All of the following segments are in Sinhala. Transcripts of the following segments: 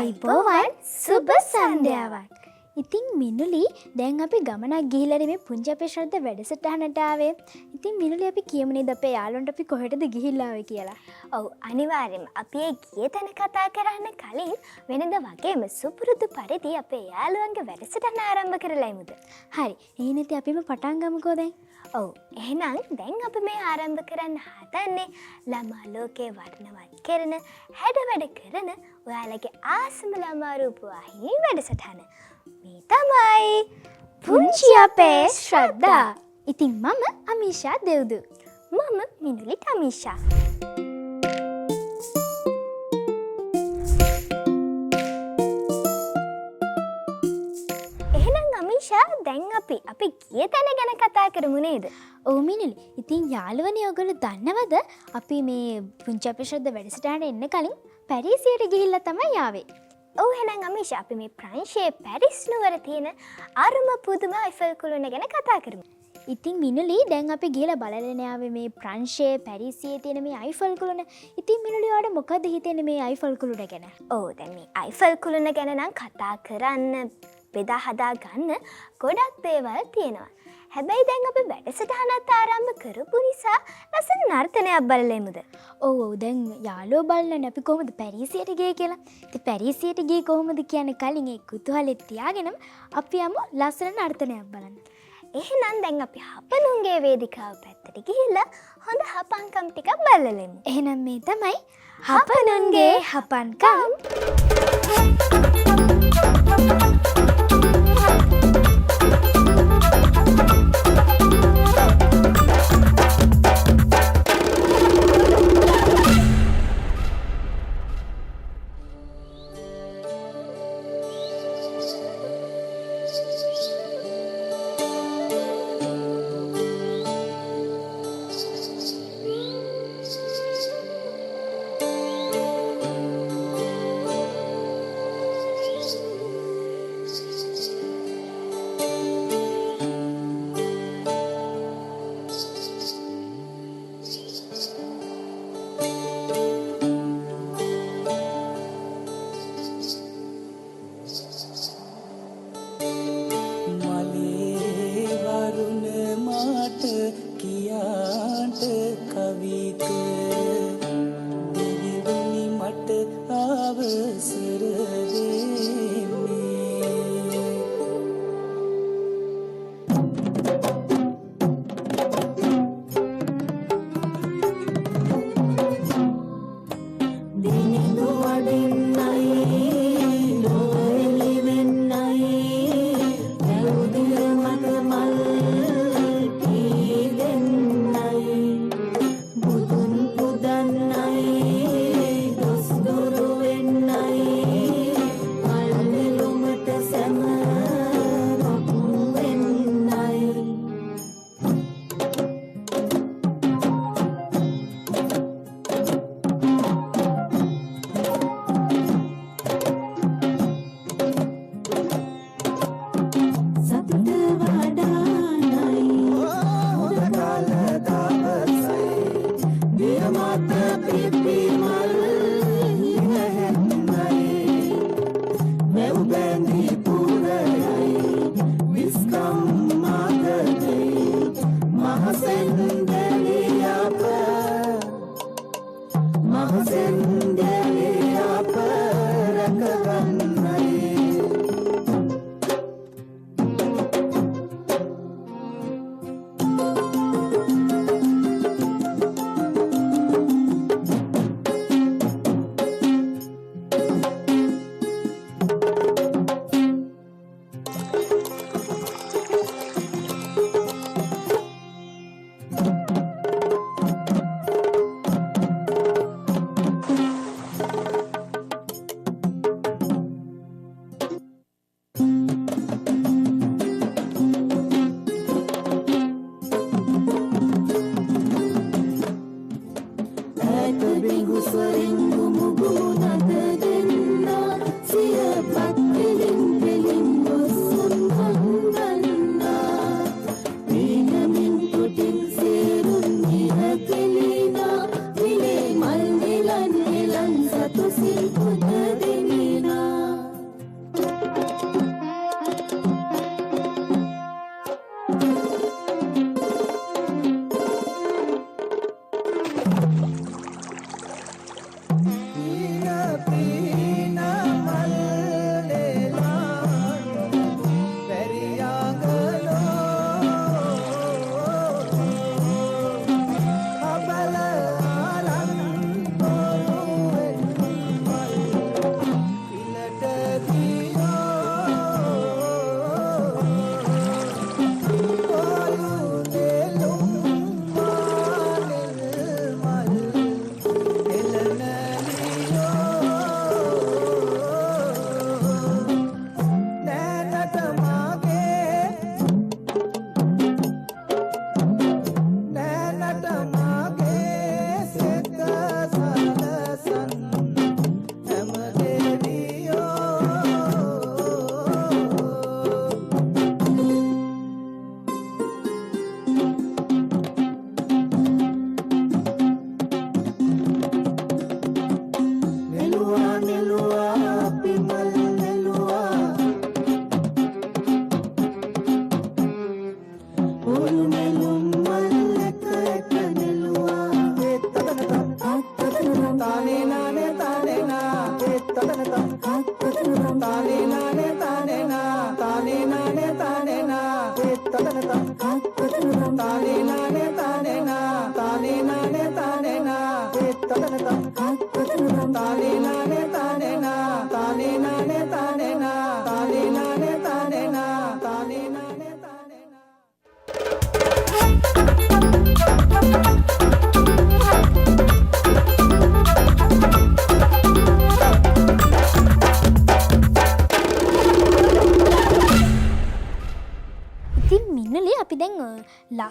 අයිබෝවන් සුබ සන්ධ්‍යාවක්. ඉතින් මිනුලි දැන් අපි ගමනක් ගිහිල්ලා මේ පුංචි අපේ ශ්‍රද්ධ වැඩසටහනට ආවේ. ඉතින් මිනුලි අපි කියමු නේද අපේ යාළුවන්ට අපි කොහෙටද ගිහිල්ලා ආවේ කියලා. ඔව් අනිවාර්යෙන්ම අපි ඒ ගියේ තැන කතා කරන්න කලින් වෙනද වගේම සුපුරුදු පරිදි අපේ යාළුවන්ගේ වැඩසටහන ආරම්භ කරලා යමුද? හරි. එහෙනම් ඉතින් අපිම පටන් ගමුකෝ දැන්. ඔව් එහෙනම් දැන් අපි මේ ආරම්භ කරන්න හදන්නේ ළමා ලෝකේ වර්ණවත් කරන හැඩ වැඩ කරන ඔයාලගේ ආසම ළමා රූපවාහිනී වැඩසටහන. මේ තමයි පුංචි අපේ ශ්‍රද්ධා. ඉතින් මම අමීෂා දෙව්දු. මම මිනුලි ටමීෂා. එහෙනම් අමීෂා දැන් අපි ගිය තැන ගැන කතා කරමු නේද? ඔව් මිනුලි. ඉතින් යාළුවනේ ඔයගොල්ලෝ දන්නවද අපි මේ පුංචි අපේ ශ්‍රද්ධා වැඩසටහනට එන්න කලින් පැරිසියට ගිහිල්ලා තමයි ආවේ. ඔව් එහෙනම් අමීෂා අපි මේ ප්‍රංශයේ පැරිස් නුවර තියෙන අරුම පුදුම අයිෆල් කුළුණ ගැන කතා කරමු. ඉතින් මිනුලි දැන් අපි ගිහලා බලන්න ආවේ මේ ප්‍රංශයේ පැරිසියේ තියෙන මේ අයිෆල් කුළුණ. ඉතින් මිනුලි ඔයාලට මොකද හිතෙන්නේ මේ අයිෆල් කුළුණ ගැන? ඔව් දැන් මේ අයිෆල් කුළුණ ගැන නම් කතා කරන්න බෙදා හදා ගන්න ගොඩක් දේවල් තියෙනවා. හැබැයි දැන් අපි වැඩසටහනත් ආරම්භ කරපු නිසා ලස්සන නර්තනයක් බලලා එමුද? ඔව් දැන් යාළුවෝ බලන්න අපි කොහොමද පැරිසියට ගියේ කියලා. ඉතින් පැරිසියට ගියේ කොහොමද කියන්නේ කලින් ඒ කුතුහලෙ තියාගෙනම අපි යමු ලස්සන නර්තනයක් බලන්න. එහෙනම් දැන් අපි හපනුන්ගේ වේදිකාව පැත්තට ගිහිල්ලා හොඳ හපන්කම් ටිකක් බලලා එමු. එහෙනම් මේ තමයි හපනුන්ගේ හපන්කම්.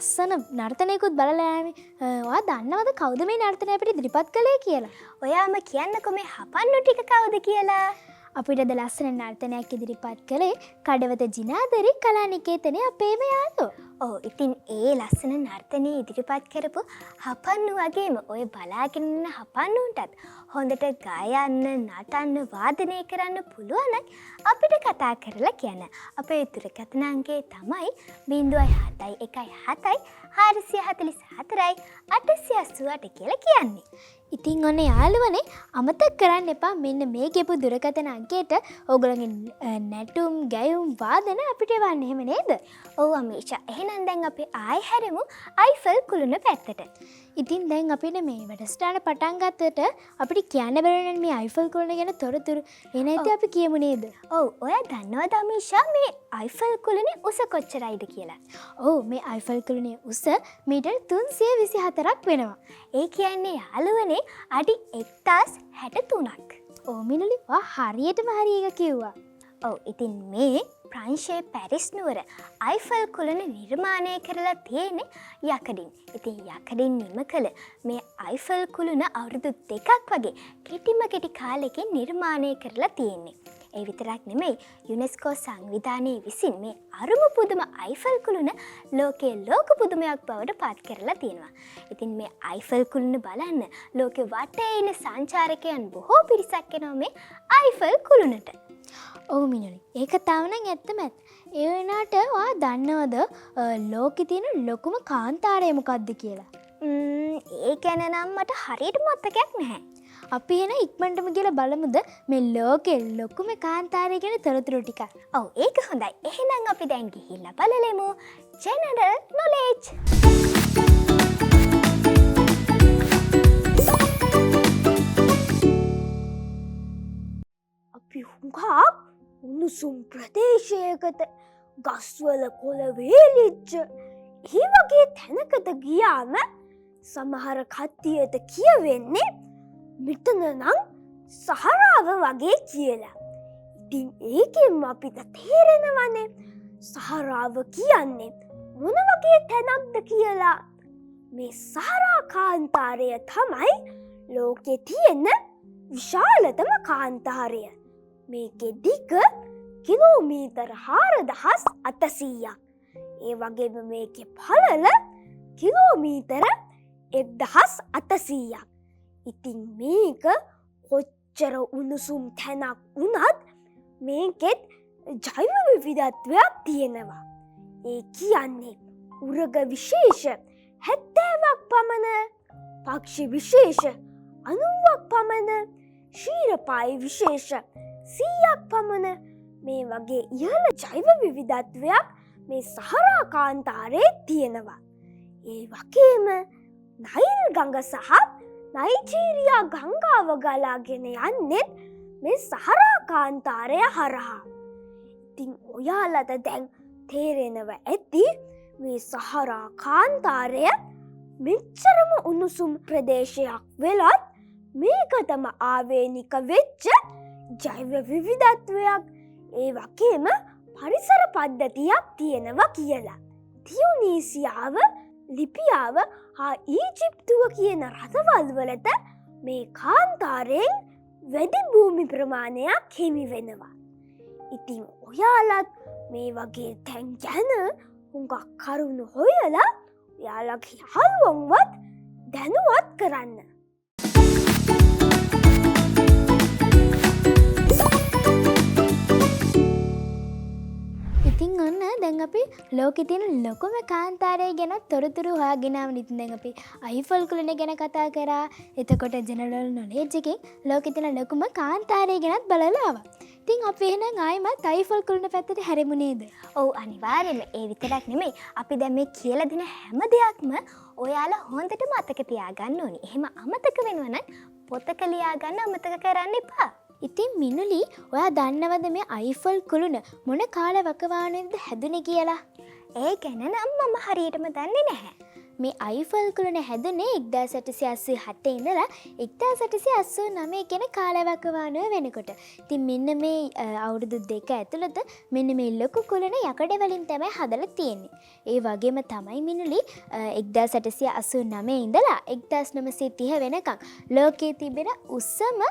ලස්සන නර්තනයකුත් බලලෑමි වා දන්නවද කවුද මේ නර්තනය අපිට ඉදිරිපත් කළේ කියලා. ඔයාම කියන්නකො මේ හපන්නු ටික කවුද කියලා. අපිට ද ලස්සන නර්තනයක් ඉදිරිපත් කළේ කඩවත ජිනාදරි කලානිකේතනය අපේම යාළුවෝ. ඔව් ඉතින් ඒ ලස්සන නර්තනය ඉදිරිපත් කරපු හපන්නු වගේම ඔය බලාගෙන ඉන්න හපන්නුන්ටත් හොඳට ගයන්න නටන්න වාදනය කරන්න පුළුවන් නම් අපිට කතා කරලා කියන්න. අපේ දුරකථන අංකය තමයි 07117 444 888 කියලා කියන්නේ. ඉතින් ඔන්න යාළුවනේ අමතක කරන්න එපා මෙන්න මේ ගෙපු දුරකථන අංකයට ඕගොල්ලන්ගේ නැටුම් ගැයුම් වාදන අපිට එවන්න එහෙම නේද? ඔව් අමීෂා එහෙනම් දැන් අපි ආයෙ හැරෙමු අයිෆල් කුළුණ පැත්තට. ඉතින් දැන් අපිට මේ වැඩසටහන පටන් ගත්තට අපිට කියන්න බැරි මේ අයිෆල් කුළුණ ගැන තොරතුරු එන ඉතින් අපි කියමු නේද? ඔව් ඔයා දන්නවද අමීෂා මේ අයිෆල් කුළුණේ උස කොච්චරයිද කියලා? ඔව් මේ අයිෆල් කුළුණේ උස මීටර් 324ක් වෙනවා. ඒ කියන්නේ යාළුවනේ අඩි 1063ක්. ඕ මිනුලි වා හරියටම හරි එක කිව්වා. ඔව් ඉතින් මේ ප්‍රංශයේ පැරිස් නුවර අයිෆල් කුළුණ නිර්මාණය කරලා තියෙන්නේ යකඩින්. ඉතින් යකඩින් නිම කළ මේ අයිෆල් කුළුණ අවුරුදු 2ක් වගේ කෙටිම කෙටි කාලෙකින් නිර්මාණය කරලා තියෙන්නේ. ඒ විතරක් නෙමෙයි යුනෙස්කෝ සංවිධානයේ විසින් මේ අරුම පුදුම අයිෆල් කුළුණ ලෝකයේ ලෝක පුදුමයක් බවට පත් කරලා තියෙනවා. ඉතින් මේ අයිෆල් කුළුණ බලන්න ලෝකෙ වටේ ඉන්න සංචාරකයන් බොහෝ පිරිසක් එනවා මේ අයිෆල් කුළුණට. ඔව් මිනුලි ඒක තාවනම් ඇත්තම ඇත්ත. ඒ වෙනාට ඔයා දන්නවද ලෝකෙ තියෙන ලොකුම කාන්තාරය මොකක්ද කියලා? ඒ ගැන නම් මට හරියට මතකයක් නැහැ. අපි එන ඉක්මනටම කියලා බලමුද මේ ලෝකෙ ලොකුම කාන්තාරය ගැන තොරතුරු ටික. ඔව් ඒක හොඳයි. එහෙනම් අපි දැන් ගිහිල්ලා බලලෙමු. General knowledge. අපි හුඟක් උණුසුම් ප්‍රදේශයකට ගස්වල කොළ වේලිච්ච ඒ වගේ තැනකට ගියාම සමහර කට්ටියට කියවෙන්නේ මෙතන නම් සහරාව වගේ කියලා. ඉතින් ඒකෙන් අපිට තේරෙනවනේ සහරාව කියන්නේ මොන වගේ තැනක්ද කියලා. මේ සහරා කාන්තාරය තමයි ලෝකෙ තියෙන විශාලතම කාන්තාරය. මේකේ දිග කිලෝමීටර් 4800ක්. ඒ වගේම මේකේ පළල කිලෝමීටර 1800ක්. ඉතින් මේක කොච්චර උණුසුම් තැනක් වුණත් මේකෙත් ජෛව විවිධත්වයක් තියෙනවා. ඒ කියන්නේ උරග විශේෂ 70ක් පමණ, පක්ෂි විශේෂ 90ක් පමණ, ශීරපායි විශේෂ 100ක් පමණ මේ වගේ ඉහළ ජෛව විවිධත්වයක් මේ සහරා කාන්තාරයේ තියෙනවා. ඒ වගේම නයිල් ගඟ සහ නයිජීරියා ගංගාව ගලාගෙන යන්නේ මේ සහරා කාන්තාරය හරහා. ඉතින් ඔයාලට දැන් තේරෙනව ඇති මේ සහරා කාන්තාරය මෙච්චරම උණුසුම් ප්‍රදේශයක් වෙලත් මේකටම ආවේනික වෙච්ච ජෛව විවිධත්වයක් ඒ වගේම පරිසර පද්ධතියක් තියෙනවා කියලා. තියුනීසියාව, ලිපියාව හා ඊජිප්තුව කියන රටවල් වලට මේ කාන්තාරයෙන් වැඩි භූමි ප්‍රමාණයක් හිමි වෙනවා. ඉතින් ඔයාලත් මේ වගේ තැන් ගැන හුඟක් කරුණු හොයලා ඔයාලගේ යාළුවන්වත් දැනුවත් කරන්න. ඉතින් ඔන්න දැන් අපි ලෝකෙ තියෙන ලොකුම කාන්තාරය ගැන තොරතුරු හොයාගෙන ආවම ඉතින් දැන් අපි අයිෆල් කුළුණ ගැන කතා කරා. එතකොට ජෙනරල් නොලෙජ් එකෙන් ලෝකෙ තියෙන ලොකුම කාන්තාරය ගැනත් බලලා ආවා. ඉතින් අපි එහෙනම් ආයෙමත් අයිෆල් කුළුණ පැත්තට හැරෙමු නේද? ඔව් අනිවාර්යයෙන්ම. ඒ විතරක් නෙමෙයි අපි දැන් මේ කියලා දෙන හැම දෙයක්ම ඔයාලා හොඳට මතක තියාගන්න ඕනි. එහෙම අමතක වෙනවා නම් පොතක ලියා ගන්න අමතක කරන්න එපා. ඉතින් මිනුලි ඔයා දන්නවද මේ අයිෆල් කුළුණ මොන කාල වකවානුවේද හැදුනේ කියලා? ඒ ගැන නම් මම හරියටම දන්නේ නැහැ. මේ අයිෆල් කුළුණ හැදුනේ 1887 ඉඳලා 1889 කියන කාලවකවානුව වෙනකොට. ඉතින් මෙන්න මේ අවුරුදු දෙක ඇතුළත මෙන්න මේ ලොකු කුළුණ යකඩ වලින් තමයි හදලා තියෙන්නේ. ඒ වගේම තමයි මිනුලි 1889 ඉඳලා 1930 වෙනකම් ලෝකයේ තිබෙන උස්සම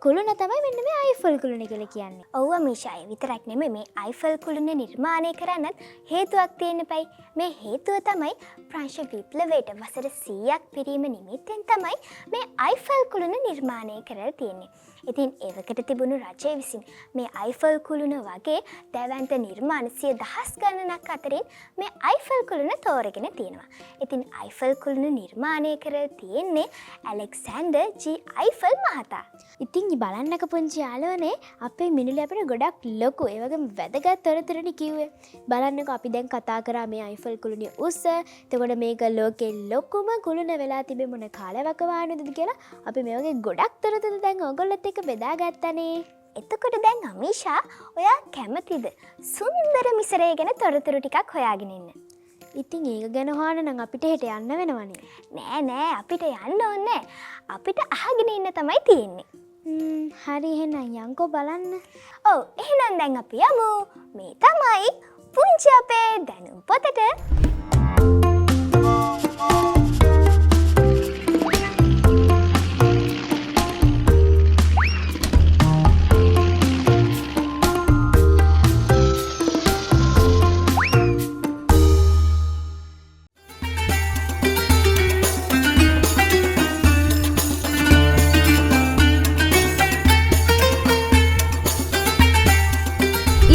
කුළුණ තමයි මෙන්න මේ අයිෆල් කුළුණ කියලා කියන්නේ. ඔව්ව මිෂායි විතරක් නෙමෙයි මේ අයිෆල් කුළුණ නිර්මාණය කරන්නත් හේතුවක් තියෙන්න පයි. මේ හේතුව තමයි ප්‍රංශ විප්ලවයට වසර 100ක් පිරීම නිමිත්තෙන් තමයි මේ අයිෆල් කුළුණ නිර්මාණය කරලා තියෙන්නේ. ඉතින් එවකට තිබුණු රජය විසින් මේ අයිෆල් කුළුණ වගේ දැවැන්ත නිර්මාණ 100,000 ගණනක් අතරින් මේ අයිෆල් කුළුණ තෝරගෙන තියෙනවා. ඉතින් අයිෆල් කුළුණ නිර්මාණය කරලා තියෙන්නේ ඇලෙක්සැන්ඩර් ජී අයිෆල් මහතා. ඉතින් බලන්නක පුංචි යාළුවනේ අපේ මිනුලි අපිට ගොඩක් ලොකු ඒ වගේම වැදගත් තොරතුරුනේ කිව්වේ. බලන්නකෝ අපි දැන් කතා කරා මේ අයිෆල් කුළුණේ උස. එතකොට මේක ලෝකේ ලොකුම කුළුණ වෙලා තිබෙ මොන කාලවකවානුවේද කියලා අපි මේ වගේ ගොඩක් තොරතුරු දැන් ඔයගොල්ලොත් එක්ක බෙදාගත්තානේ. එතකොට දැන් අමීෂා ඔයා කැමතිද සුන්දර මිසරය ගැන තොරතුරු ටිකක් හොයාගෙන ඉන්න? ඉතින් ඒක ගැන හොයන්න නම් අපිට හෙට යන්න වෙනවනේ. නෑ අපිට යන්න ඕනේ. අපිට අහගෙන ඉන්න තමයි තියෙන්නේ. හරි එහෙනම් යන්කෝ බලන්න. ඔව් එහෙනම් දැන් අපි යමු. මේ තමයි පුංචි අපේ දැනුම් පොතට.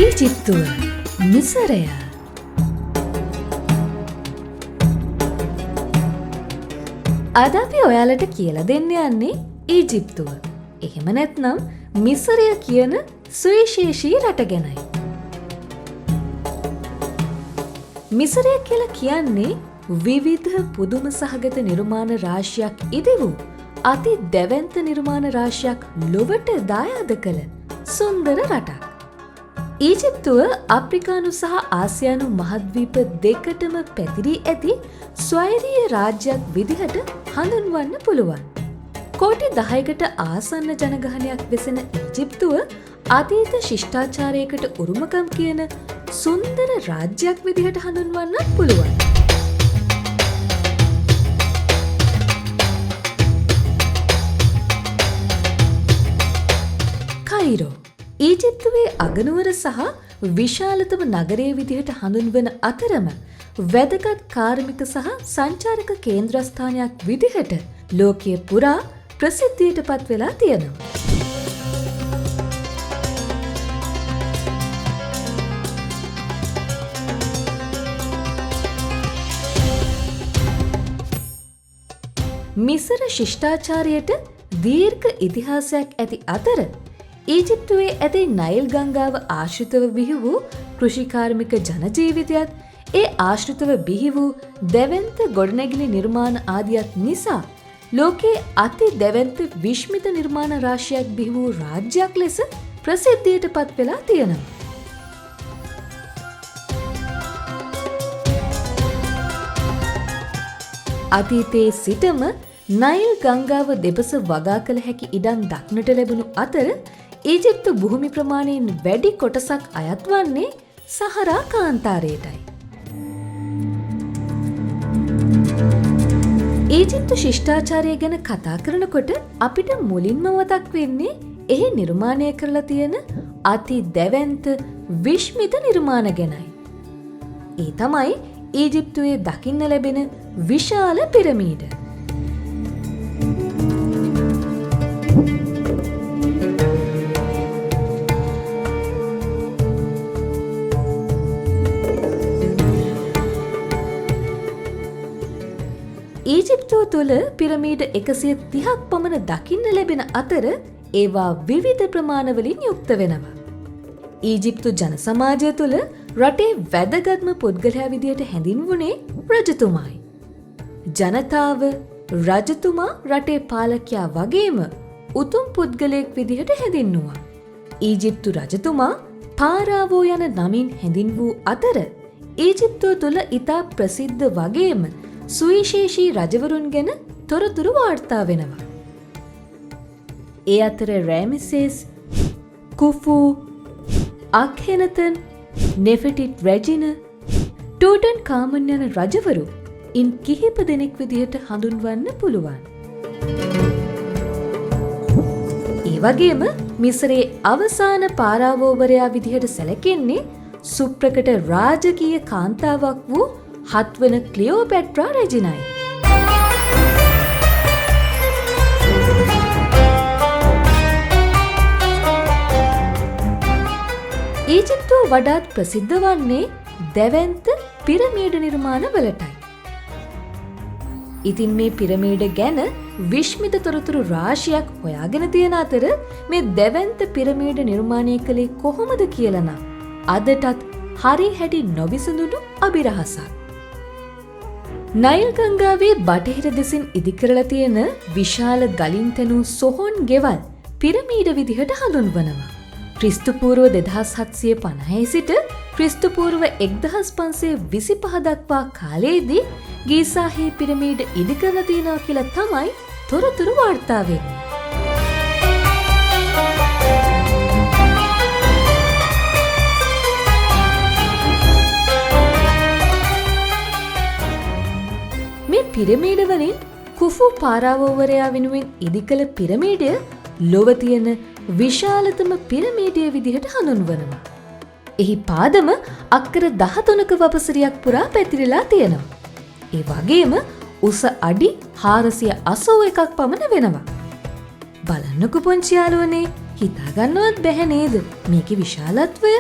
ඊජිප්තුව මිසරය. අද අපි ඔයාලට කියලා දෙන්න යන්නේ ඊජිප්තුව. එහෙම නැත්නම් මිසරය කියන සුවිශේෂී රට ගැනයි. මිසරය කියලා කියන්නේ විවිධ පුදුම සහගත නිර්මාණ රාශියක් ඉදිවූ අති දැවැන්ත නිර්මාණ රාශියක් ලොවට දායාද කළ සුන්දර රටක්. ඊජිප්තුව අප්‍රිකානු සහ ආසියානු මහද්වීප දෙකටම පැතිරී ඇති ස්වෛරීය රාජ්‍යයක් විදිහට හඳුන්වන්න පුළුවන්. කෝටි 10කට ආසන්න ජනගහනයක් වෙසෙන ඊජිප්තුව අතීත ශිෂ්ටාචාරයකට උරුමකම් කියන සුන්දර රාජ්‍යයක් විදිහට හඳුන්වන්නත් පුළුවන්. කයිරෝ ඊජිප්තුවේ අගනුවර සහ විශාලතම නගරයේ විදිහට හඳුන්වන අතරම වැදගත් කාර්මික සහ සංචාරක කේන්ද්‍රස්ථානයක් විදිහට ලෝකයේ පුරා ප්‍රසිද්ධියට පත් වෙලා තියෙනවා. මිසර ශිෂ්ටාචාරයට දීර්ඝ ඉතිහාසයක් ඇති අතර ඊජිප්තුවේ ඇති නයිල් ගංගාව ආශ්‍රිතව බිහි වූ කෘෂිකාර්මික ජනජීවිතයත් ඒ ආශ්‍රිතව බිහි වූ දැවැන්ත ගොඩනැගිලි නිර්මාණ ආදියත් නිසා ලෝකයේ අති දැවැන්ත විශ්මිත නිර්මාණ රාශියක් බිහි වූ රාජ්‍යයක් ලෙස ප්‍රසිද්ධියට පත් වෙලා තියෙනවා. අතීතයේ සිටම නයිල් ගංගාව දෙපස වගා කළ හැකි ඉඩම් දක්නට ලැබුණු අතර ඊජිප්තු භූමි ප්‍රමාණයෙන් වැඩි කොටසක් අයත් වන්නේ සහරා කාන්තාරයටයි. ඊජිප්තු ශිෂ්ටාචාරය ගැන කතා කරනකොට අපිට මුලින්ම මතක් වෙන්නේ එහි නිර්මාණය කරලා තියෙන අති දැවැන්ත විශ්මිත නිර්මාණ ගැනයි. ඒ තමයි ඊජිප්තුවේ දකින්න ලැබෙන විශාල පිරමීඩ. ඊජිප්තුව තුළ පිරමීඩ 130ක් පමණ දකින්න ලැබෙන අතර ඒවා විවිධ ප්‍රමාණවලින් යුක්ත වෙනවා. ඊජිප්තු ජන සමාජය තුළ රටේ වැදගත්ම පුද්ගලයා විදියට හැඳින්වුණේ රජතුමායි. ජනතාව රජතුමා රටේ පාලකයා වගේම උතුම් පුද්ගලයෙක් විදිහට හැඳින්වුවා. ඊජිප්තු රජතුමා පාරාවෝ යන නමින් හැඳින්වූ අතර ඊජිප්තුව තුළ ඉතා ප්‍රසිද්ධ වගේම සුවිශේෂී රජවරුන් ගැන තොරතුරු වාර්තා වෙනවා. ඒ අතර රෑමසේස්, කුෆු, අක්හෙනතන්, නෙෆටිට් රෙජින, ටූටන් කාමන් යන රජවරු ඉන් කිහිප දෙනෙක් විදිහට හඳුන්වන්න පුළුවන්. ඒ වගේම මිසරේ අවසාන පාරාවෝවරයා විදිහට සැලකෙන්නේ සුප්‍රකට රාජකීය කාන්තාවක් වූ 7 වන ක්ලියෝපැට්‍රා රෙජිනයි. ඊජිප්තුව වඩාත් ප්‍රසිද්ධ වන්නේ දැවැන්ත පිරමීඩ නිර්මාණ වලටයි. ඉතින් මේ පිරමීඩ ගැන විශ්මිත තොරතුරු රාශියක් හොයාගෙන තියෙන අතර මේ දැවැන්ත පිරමීඩ නිර්මාණය කළේ කොහොමද කියලා නම් අදටත් හරි හැටි නොවිසඳුණු අභිරහසක්. නයිල් ගංගාවේ බටහිර දෙසින් ඉදිකරලා තියෙන විශාල ගලින් තැනූ සොහොන් ගෙවල් පිරමීඩ විදිහට හඳුන්වනවා. ක්‍රිස්තුපූර්ව 2750 සිට ක්‍රිස්තුපූර්ව 1525 දක්වා කාලයේදී ගීසාහි පිරමීඩ ඉදිකරලා තියෙනවා කියලා තමයි තොරතුරු වාර්තා වෙන්නේ. මේ පිරමීඩ වලින් කුෆු පාරාවෝවරයා වෙනුවෙන් ඉදිකළ පිරමීඩය ලොව තියෙන විශාලතම පිරමීඩය විදිහට හඳුන්වනවා. එහි පාදම අක්කර 13ක වපසරියක් පුරා පැතිරිලා තියෙනවා. ඒ වගේම උස අඩි 481ක් පමණ වෙනවා. බලන්නකො පුංචි යාළුවනේ, හිතාගන්නවත් බැහැ නේද මේකේ විශාලත්වය?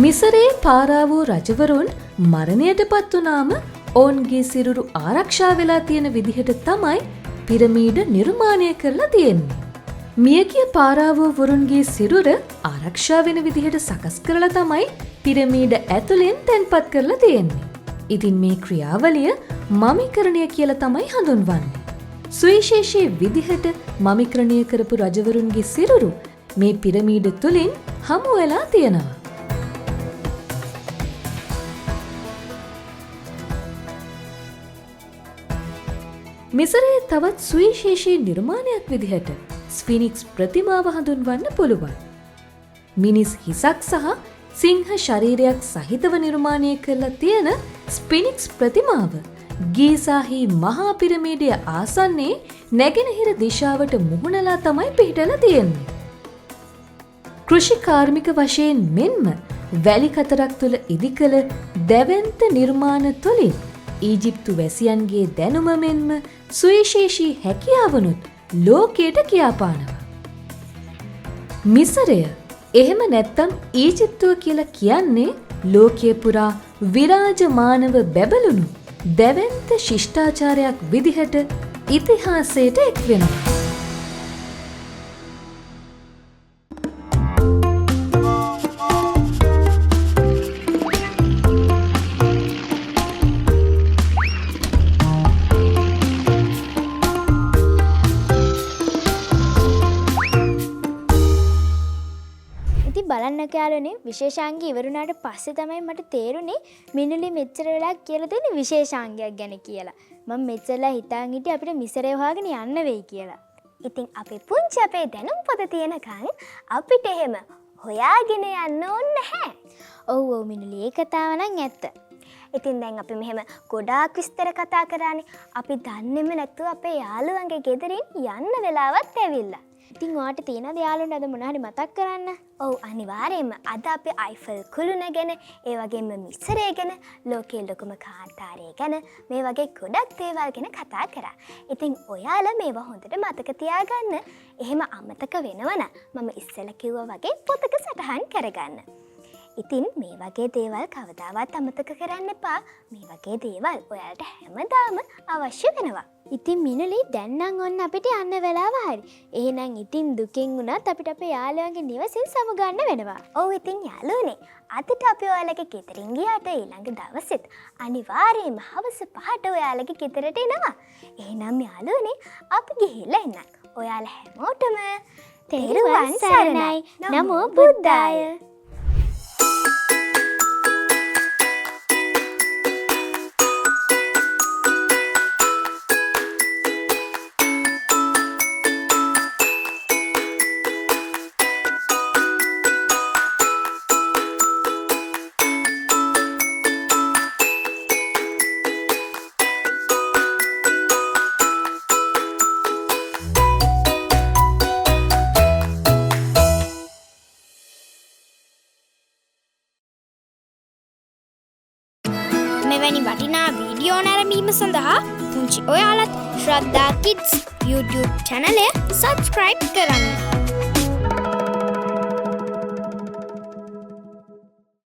මිසරේ පාරාවෝ රජවරුන් මරණයට පත් වුණාම ඔවුන්ගේ සිරුරු ආරක්ෂා වෙලා තියෙන විදිහට තමයි පිරමීඩ නිර්මාණය කරලා තියෙන්නේ. මියගිය පාරාවෝ වරුන්ගේ සිරුර ආරක්ෂා වෙන විදිහට සකස් කරලා තමයි පිරමීඩ ඇතුලෙන් තැන්පත් කරලා තියෙන්නේ. ඉතින් මේ ක්‍රියාවලිය මමිකරණය කියලා තමයි හඳුන්වන්නේ. සුවිශේෂී විදිහට මමිකරණය කරපු රජවරුන්ගේ සිරුරු මේ පිරමීඩ තුලින් හමු වෙලා තියෙනවා. මිසරයේ තවත් සුවිශේෂී නිර්මාණයක් විදිහට ස්ෆිනික්ස් ප්‍රතිමාව හඳුන්වන්න පුළුවන්. මිනිස් හිසක් සහ සිංහ ශරීරයක් සහිතව නිර්මාණය කරලා තියෙන ස්ෆිනික්ස් ප්‍රතිමාව ගීසාහි මහා පිරමීඩය ආසන්නයේ නැගෙනහිර දිශාවට මුහුණලා තමයි පිහිටලා තියෙන්නේ. කෘෂි කාර්මික වශයෙන් මෙන්ම වැලි කතරක් තුළ ඉදිකළ දැවැන්ත නිර්මාණ තුළින් ඊජිප්තු වැසියන්ගේ දැනුම මෙන්ම සුවිශේෂී හැකියාවනුත් ලෝකයට කියාපානවා. මිසරය එහෙම නැත්තම් ඊජිප්තුව කියලා කියන්නේ ලෝකයේ පුරා විරාජමානව බැබළුණු දැවැන්ත ශිෂ්ටාචාරයක් විදිහට ඉතිහාසයට එක් වෙනවා. බලන්න කාලනේ විශේෂාංග ඉවරුණාට පස්සේ තමයි මට තේරුනේ මිනුලි මෙච්චර වෙලා කියලා තියෙන විශේෂාංගයක් ගැන කියලා. මම මෙච්චරලා හිතාන් හිටියේ අපිට මිසරේ හොයාගෙන යන්න වෙයි කියලා. ඉතින් අපි පුංචි අපේ දැනුම් පොත තියෙනකන් අපිට එහෙම හොයාගෙන යන්න ඕනේ නැහැ. ඔව් ඔව් මිනුලි ඒ කතාව නම් ඇත්ත. ඉතින් දැන් අපි මෙහෙම ගොඩාක් විස්තර කතා කරානේ. අපි දන්නේම නැතුව අපේ යාළුවන්ගේ ගෙදරින් යන්න වෙලාවත් ඇවිල්ලා. ඉතින් ඔයාට තියෙනද යාළුවන්ට අද මොනවා හරි මතක් කරන්න? ඔව් අනිවාර්යයෙන්ම අද අපි අයිෆල් කුළුණ ගැන, ඒ වගේම මිසරය ගැන, ලෝකයේ ලොකුම කාන්තාරය ගැන මේ වගේ ගොඩක් දේවල් ගැන කතා කරා. ඉතින් ඔයාලා මේවා හොඳට මතක තියාගන්න. එහෙම අමතක වෙනවනම් මම ඉස්සෙල්ලා කිව්වා වගේ පොතක සටහන් කරගන්න. ඉතින් මේ වගේ දේවල් කවදාවත් අමතක කරන්න එපා. මේ වගේ දේවල් ඔයාලට හැමදාම අවශ්‍ය වෙනවා. ඉතින් මිනුලි දැන් නම් ඔන්න අපිට යන්න වෙලාව හරි. එහෙනම් ඉතින් දුකෙන් වුණත් අපිට අපේ යාළුවන්ගේ නිවසෙන් සමුගන්න වෙනවා. ඔව් ඉතින් යාළුවනේ අදට අපි ඔයාලගේ ගෙදරින් ගියාට ඊළඟ දවසෙත් අනිවාර්යයෙන්ම හවස 5ට ඔයාලගේ ගෙදරට එනවා. එහෙනම් යාළුවනේ අපි ගිහිල්ලා එන්නම්. ඔයාලා හැමෝටම තෙරුවන් සරණයි. නමෝ බුද්දාය. වීඩියෝ නැරඹීම සඳහා පුංචි ඔයාලත් ශ්‍රද්ධා කිඩ්ස් YouTube channel එක subscribe කරන්න.